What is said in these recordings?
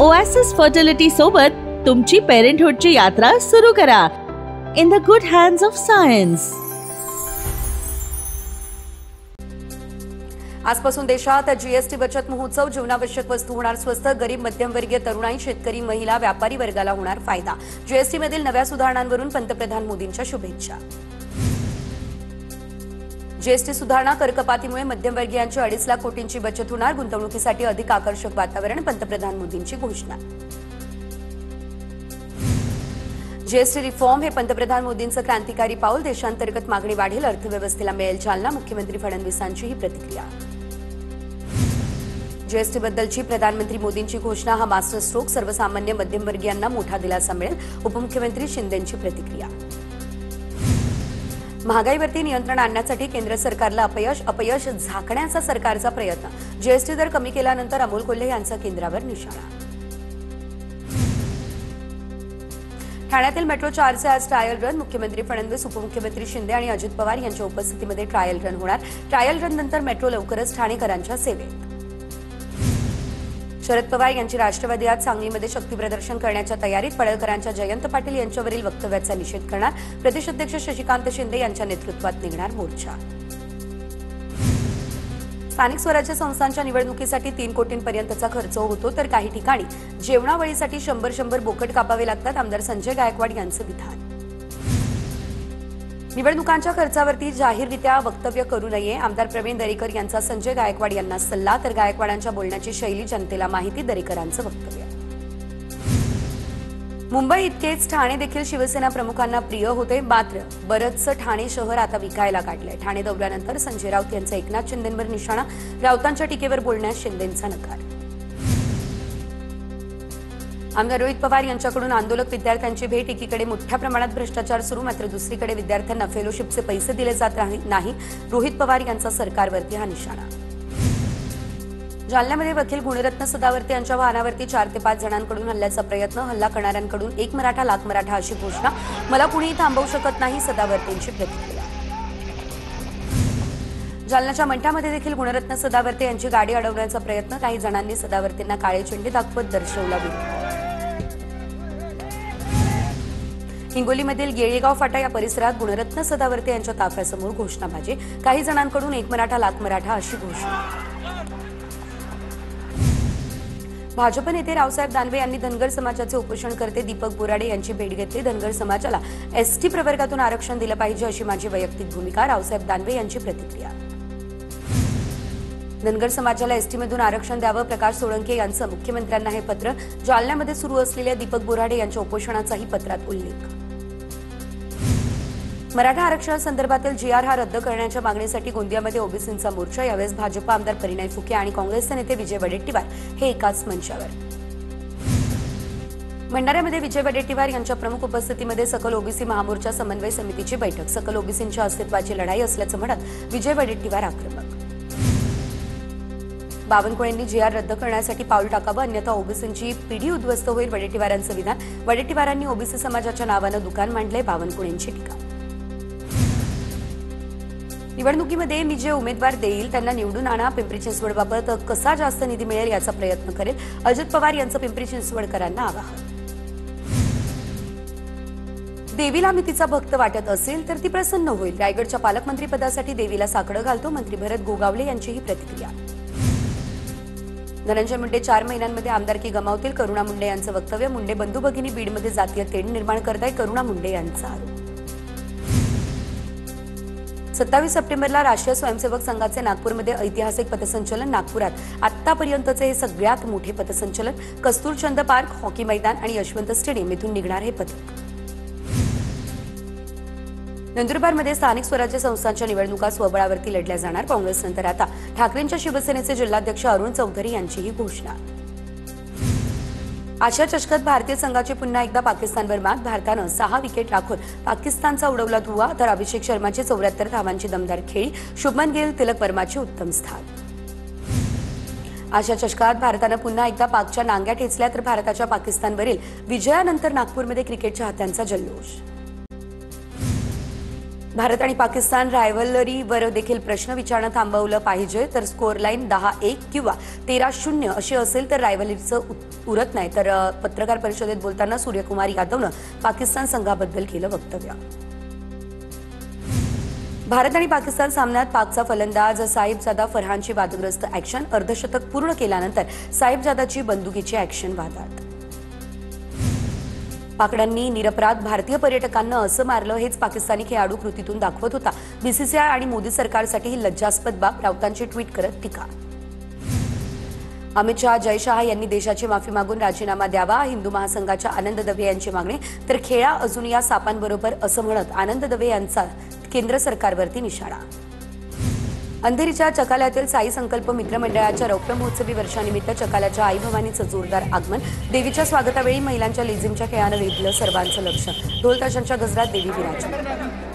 Oasis fertility सोबत तुमची पेरेंटहुडची यात्रा सुरू करा in the good hands of science. आजपासून देशात जीएसटी बचत महोत्सव। जीवनावश्यक वस्तू होणार स्वस्त। गरीब मध्यमवर्गीय तरुणाई, शेतकरी, महिला, व्यापारी वर्गाला होणार फायदा। जीएसटी मधील नव्या सुधारणांवरून पंतप्रधान मोदींच्या शुभेच्छा। जीएसटी सुधारणा करकपातीमुळे मध्यमवर्गीयांची 2.5 लाख कोटींची बचत होणार। गुंतवणुकीसाठी अधिक आकर्षक वातावरण। पंतप्रधान मोदींची घोषणा। जीएसटी रिफॉर्म हे पंतप्रधान मोदींचं क्रांतिकारी पाऊल। देशांतर्गत मागणी वाढेल, अर्थव्यवस्थेला मिळेल चालना। मुख्यमंत्री फडणवीसांची ही प्रतिक्रिया। जीएसटी बद्दलची प्रधानमंत्री मोदींची घोषणा हा मास्टर स्ट्रोक। सर्वसामान्य मध्यमवर्गीयांना मोठा दिलासा मिळेल। उपमुख्यमंत्री शिंदेंची प्रतिक्रिया। महागाईवरती नियंत्रण आणण्यासाठी केंद्र सरकारला अपयश झाकण्याचा सरकारचा प्रयत्न। जीएसटी दर कमी केल्यानंतर अमोल कोल्हे यांचा केंद्रावर निशाणा। ठाण्यातील मेट्रो 4चे आज ट्रायल रन। मुख्यमंत्री फडणवीस, उपमुख्यमंत्री शिंदे आणि अजित पवार यांच्या उपस्थितीमध्ये ट्रायल रन होणार। ट्रायल रन नंतर मेट्रो लवकरच ठाणेकरांच्या सेवेत। शरद पवार यांची राष्ट्रवादी आज सांगलीमध्ये शक्तीप्रदर्शन करण्याच्या तयारीत। पडळकरांच्या जयंत पाटील यांच्यावरील वक्तव्याचा निषेध करणार। प्रदेशाध्यक्ष शशिकांत शिंदे यांच्या नेतृत्वात निघणार मोर्चा। स्थानिक स्वराज्य संस्थांच्या निवडणुकीसाठी 3 कोटींपर्यंतचा खर्च होतो, तर काही ठिकाणी जेवणावळीसाठी 100 बोकड कापावे लागतात। आमदार संजय गायकवाड यांचं विधान। निवडणुकांच्या खर्चावरती जाहीररित्या वक्तव्य करू नये, आमदार प्रवीण दरेकर यांचा संजय गायकवाड यांना सल्ला। तर गायकवाडांच्या बोलण्याची शैली जनतेला माहिती। दरेकरांचं वक्तव्य। मुंबई इतकेच ठाणे देखील शिवसेना प्रमुखांना प्रिय होते, मात्र बरंचसं ठाणे शहर आता विकायला काढलंय। ठाणे दौऱ्यानंतर संजय राऊत यांचा एकनाथ शिंदेंवर निशाणा। राऊतांच्या टीकेवर बोलण्यास शिंदेंचा नकार। आमदार रोहित पवार यांच्याकडून आंदोलक विद्यार्थ्यांची भेट। एकीकडे मोठ्या प्रमाणात भ्रष्टाचार सुरू, मात्र दुसरीकडे विद्यार्थ्यांना फेलोशिपचे पैसे दिले जात नाही। रोहित पवार यांचा सरकारवरती हा निशाणा। जालन्यामध्ये वकील गुणरत्न सदावर्ते यांच्या वाहनावरती 4 ते 5 जणांकडून हल्ल्याचा प्रयत्न। हल्ला करणाऱ्यांकडून 1 मराठा लाख मराठा अशी घोषणा। मला कुणीही थांबवू शकत नाही, सदावर्तेंची प्रतिक्रिया। जालन्याच्या मंठ्यामध्ये देखील गुणरत्न सदावर्ते यांची गाडी अडवण्याचा प्रयत्न। काही जणांनी सदावर्तेंना काळे झेंडे दाखवत दर्शवला विरोध। हिंगोलीमधील येळेगाव फाटा या परिसरात गुणरत्न सदावर्ते यांच्या ताफ्यासमोर घोषणाबाजी। काही जणांकडून 1 मराठा लाख मराठा अशी घोषणा। भाजप नेते रावसाहेब दानवे यांनी धनगर समाजाचे उपोषणकर्ते दीपक बोराडे यांची भेट घेतली। धनगर समाजाला एसटी प्रवर्गातून आरक्षण दिलं पाहिजे अशी माझी वैयक्तिक भूमिका। रावसाहेब दानवे यांची प्रतिक्रिया। धनगर समाजाला एसटीमधून आरक्षण द्यावं, प्रकाश सोळंके यांचं मुख्यमंत्र्यांना हे पत्र। जालन्यामध्ये सुरू असलेल्या दीपक बोराडे यांच्या उपोषणाचाही पत्रात उल्लेख। मराठा आरक्षणासंदर्भातील जीआर हा रद्द करण्याच्या मागणीसाठी गोंदियामध्ये ओबीसींचा मोर्चा। यावेळेस भाजप आमदार परिणय फुके आणि काँग्रेसचे नेते विजय वडेट्टीवार हे एकाच मंचावर। भंडाऱ्यामध्ये विजय वडेट्टीवार यांच्या प्रमुख उपस्थितीमध्ये सकल ओबीसी महामोर्चा समन्वय समितीची बैठक। सकल ओबीसींच्या अस्तित्वाची लढाई असल्याचं म्हणत विजय वडेट्टीवार आक्रमक। बावनकुळेंनी जीआर रद्द करण्यासाठी पाऊल टाकावं, अन्यथा ओबीसींची पिढी उद्ध्वस्त होईल, वडेट्टीवारांचं विधान। वडेट्टीवारांनी ओबीसी समाजाच्या नावानं दुकान मांडले, बावनकुळेंची टीका। निवडणुकीमध्ये मी जे उमेदवार देईल त्यांना निवडून आणा। पिंपरी चिंचवडबाबत कसा जास्त निधी मिळेल याचा प्रयत्न करेल, अजित पवार यांचं पिंपरी चिंचवडकरांना आवाहन। देवीला मी तिचा भक्त वाटत असेल तर ती प्रसन्न होईल। रायगडच्या पालकमंत्रीपदासाठी देवीला साकडं घालतो, मंत्री भरत गोगावले यांची ही प्रतिक्रिया। धनंजय मुंडे 4 महिन्यांमध्ये आमदारकी गमावतील, करुणा मुंडे यांचं वक्तव्य। मुंडे बंधू भगिनी बीडमध्ये जातीय तेढ निर्माण करताय, करुणा मुंडे यांचा आरोप। 27 सप्टेंबरला राष्ट्रीय स्वयंसेवक संघाचे नागपूरमध्ये ऐतिहासिक पथसंचलन। नागपुरात आतापर्यंतचे हे सगळ्यात मोठे पथसंचलन। कस्तूरचंद पार्क, हॉकी मैदान आणि यशवंत स्टेडियम इथून निघणार हे पथक। नंदुरबारमध्ये स्थानिक स्वराज्य संस्थांच्या निवडणुका स्वबळावरती लढल्या जाणार। काँग्रेसनंतर आता ठाकरेंच्या शिवसेनेचे जिल्हाध्यक्ष अरुण चौधरी यांची ही घोषणा। आशिया चषकात भारतीय संघाची पुन्हा एकदा पाकिस्तानवर मात। भारतानं 6 विकेट राखून पाकिस्तानचा उडवला धुव्वा, तर अभिषेक शर्माची 74 धावांची दमदार खेळी। शुभमन गिल, तिलक वर्माची उत्तम स्थान। आशिया चषकात भारतानं पुन्हा एकदा पाकच्या नांग्या ठेचल्या, तर भारताच्या पाकिस्तानवरील विजयानंतर नागपूरमध्ये क्रिकेट चाहत्यांचा जल्लोष। भारत आणि पाकिस्तान रायव्हलरीवर देखील प्रश्न विचारणं थांबवलं पाहिजे, तर स्कोअर लाईन 10-1 किंवा 13-0 अशी असेल तर रायव्हलरीचं उरत नाही. तर पत्रकार परिषदेत बोलताना सूर्यकुमार यादवनं पाकिस्तान संघाबद्दल केलं वक्तव्य. भारत आणि पाकिस्तान सामन्यात पाकचा फलंदाज साहिबजादा फरहानची वादग्रस्त ॲक्शन, अर्धशतक पूर्ण केल्यानंतर साहिबजादाची बंदुकीची ॲक्शन वादात. पाकड्यांनी निरपराध भारतीय पर्यटकांना असं मारलं हेच पाकिस्तानी खेळाडू कृतीतून दाखवत होता. बीसीसीआय आणि मोदी सरकारसाठी ही लज्जास्पद बाब, राऊतांची ट्विट करत टीका. अमित शहा जय शहा यांनी देशाची माफी मागून राजीनामा द्यावा, हिंदू महासंघाच्या आनंद दवे यांची मागणी. तर खेळा अजून या सापांबरोबर असं म्हणत आनंद दवे यांचा केंद्र सरकारवरती निशाणा. अंधेरीच्या चकाल्यातील साई संकल्प मित्रमंडळाच्या रौप्य महोत्सवी वर्षानिमित्त चकाल्याच्या आई भवानीचं जोरदार आगमन. देवीच्या स्वागतावेळी महिलांच्या लेझिमच्या खेळानं वेधलं सर्वांचं लक्ष. ढोल ताशांच्या गजरात देवी विराजली.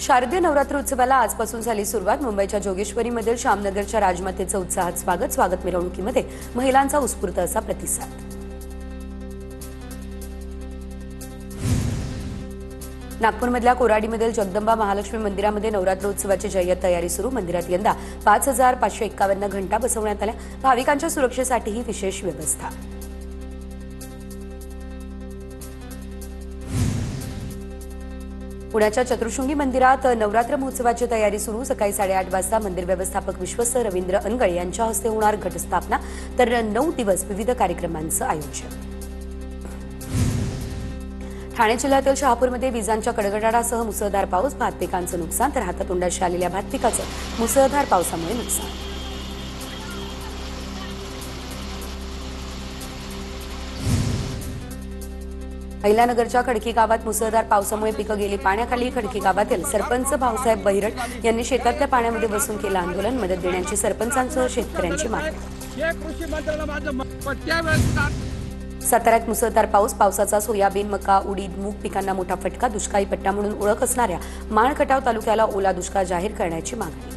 शारदीय नवरात्र उत्सवाला आजपासून झाली सुरुवात. मुंबईच्या जोगेश्वरीमधील श्यामनगरच्या राजमातेचं उत्साहात स्वागत मिरवणुकीमध्ये महिलांचा उत्स्फूर्त असा प्रतिसाद. नागपूरमधल्या कोराडीमधील जगदंबा महालक्ष्मी मंदिरामध्ये नवरात्र उत्सवाची जय्यत तयारी सुरू. मंदिरात यंदा 5551 घंटा बसवण्यात आल्या. भाविकांच्या सुरक्षेसाठीही विशेष व्यवस्था. पुण्याच्या चतुर्शृंगी मंदिरात नवरात्र महोत्सवाची तयारी सुरू. सकाळी 8:30 वाजता मंदिर व्यवस्थापक विश्वस्त रवींद्र अनगळे यांच्या हस्ते होणार घटस्थापना, तर 9 दिवस विविध कार्यक्रमांचं आयोजन. ठाणे जिल्ह्यातील शहापूरमध्ये विजांच्या कडकडाटासह मुसळधार पाऊस, भात पिकांचं नुकसान. तर हातातोंडाशी आलेल्या भात पिकाचं मुसळधार पावसामुळे नुकसान. अहिल्यानगरच्या खडकी गावात मुसळधार पावसामुळे पिकं गेली पाण्याखाली. खडकी गावातील सरपंच भाऊसाहेब बहिरट यांनी शेतातल्या पाण्यामध्ये बसून केलं आंदोलन. मदत देण्याची सरपंचांसह शेतकऱ्यांची मागणी. साताऱ्यात मुसळधार पावसाचा सोयाबीन, मका, उडीद, मूग पिकांना मोठा फटका. दुष्काळी पट्टा म्हणून ओळख असणाऱ्या माणखटाव तालुक्याला ओला दुष्काळ जाहीर करण्याची मागणी.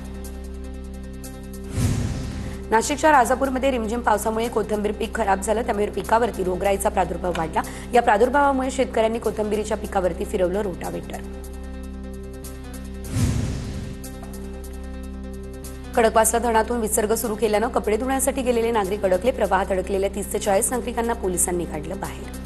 नाशिकच्या राजापूरमध्ये रिमझिम पावसामुळे कोथिंबीर पीक खराब झालं, त्यामुळे पिकावरती रोगराईचा प्रादुर्भाव वाढला. या प्रादुर्भावामुळे शेतकऱ्यांनी कोथिंबीरीच्या पिकावरती फिरवलं रोटावेटर. खडकवासला धरणातून विसर्ग सुरू केल्यानं कपडे धुण्यासाठी गेलेले नागरिक अडकले. प्रवाहात अडकलेल्या 30 ते 40 नागरिकांना पोलिसांनी काढलं बाहेर.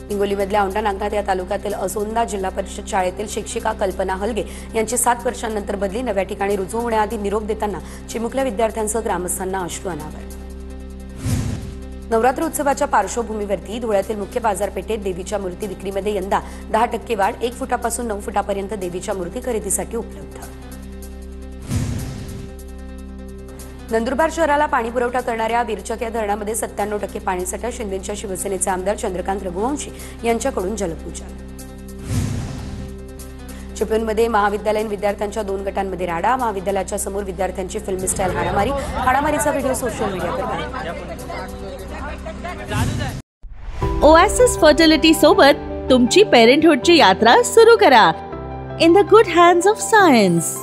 हिंगोलीमधल्या औंढा नागनाथ या तालुक्यातील असोंदा जिल्हा परिषद शाळेतील शिक्षिका कल्पना हलगे यांची 7 वर्षांनंतर बदली. नव्या ठिकाणी रुजू होण्याआधी निरोप देताना चिमुकल्या विद्यार्थ्यांसह ग्रामस्थांना अश्रू अनावर. नवरात्र उत्सवाच्या पार्श्वभूमीवरती धुळ्यातील मुख्य बाजारपेठेत देवीच्या मूर्ती विक्रीमध्ये यंदा 10% वाढ. 1 फुटापासून 9 फुटापर्यंत देवीच्या मूर्ती खरेदीसाठी उपलब्ध. नंदुरबार शहराला पाणी पुरवठा करणाऱ्या विरचक धरणामध्ये 97% पाणीसाठा. शिंदेच्या शिवसेनेचे आमदार चंद्रकांत रघुवंशी यांच्याकडून जलपूजन. चिपळूणमध्ये महाविद्यालयीन विद्यार्थ्यांच्या 2 गटांमध्ये राडा. महाविद्यालयाच्या समोर विद्यार्थ्यांची फिल्मी स्टाईल हाणामारीचा व्हिडिओ सोशल मीडियावर व्हायरल. ओएसिस फर्टिलिटी सोबत तुमची पेरेंटहुडची यात्रा सुरू करा. In the good hands of science.